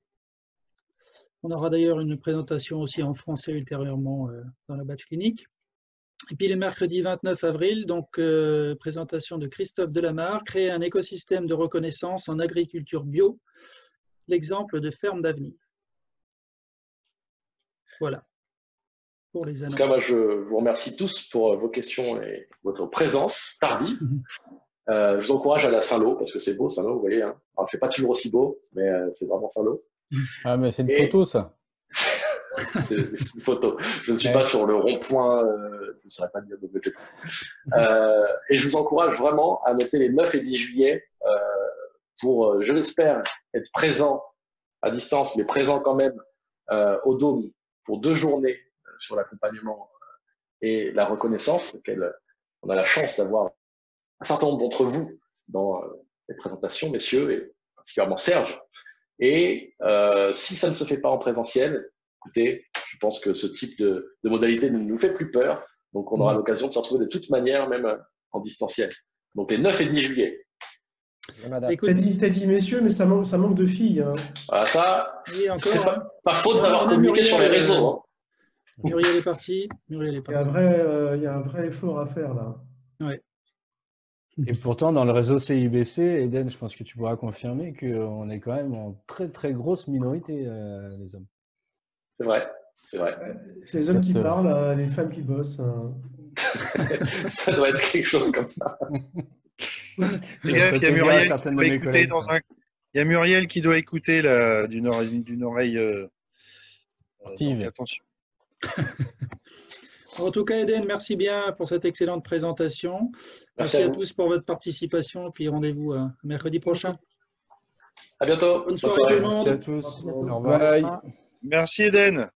On aura d'ailleurs une présentation aussi en français ultérieurement dans la batch clinique. Et puis le mercredi 29 avril, donc présentation de Christophe Delamarre, créer un écosystème de reconnaissance en agriculture bio, l'exemple de ferme d'avenir. Voilà. Pour les En tout cas, moi, je vous remercie tous pour vos questions et votre présence tardive. Je vous encourage à aller à Saint-Lô, parce que c'est beau, Saint-Lô, vous voyez. Hein. Alors, je ne fais pas toujours aussi beau, mais c'est vraiment Saint-Lô. Ah, mais c'est une photo, ça. C'est une photo. Je ne suis pas sur le rond-point, je ne saurais pas dire de côté. Et je vous encourage vraiment à noter les 9 et 10 juillet pour, je l'espère, être présent à distance, mais présent quand même au Dôme pour 2 journées sur l'accompagnement et la reconnaissance, auquel on a la chance d'avoir un certain nombre d'entre vous dans les présentations, messieurs, et particulièrement Serge. Et si ça ne se fait pas en présentiel, écoutez, je pense que ce type de modalité ne nous fait plus peur, donc on aura l'occasion de se retrouver de toute manière, même en distanciel. Donc les 9 et 10 juillet. T'as dit messieurs, mais ça manque de filles. Hein. Voilà, ça, c'est pas faute Non, d'avoir communiqué sur les réseaux. Hein. Muriel est partie. Muriel est partie. Il y a un vrai effort à faire là. Ouais. Et pourtant, dans le réseau CIBC, Eden, je pense que tu pourras confirmer qu'on est quand même en très très grosse minorité, les hommes. C'est vrai, c'est vrai. C'est les hommes qui parlent, les femmes qui bossent. Ça doit être quelque chose comme ça. Les gars, il y a Muriel qui doit écouter il y a Muriel qui doit écouter d'une oreille. Donc, attention. En tout cas, Eden, merci bien pour cette excellente présentation. Merci à tous pour votre participation. Puis rendez-vous mercredi prochain. À bientôt. Bonne soirée tout le monde. Merci à tous. Au revoir. Merci Eden.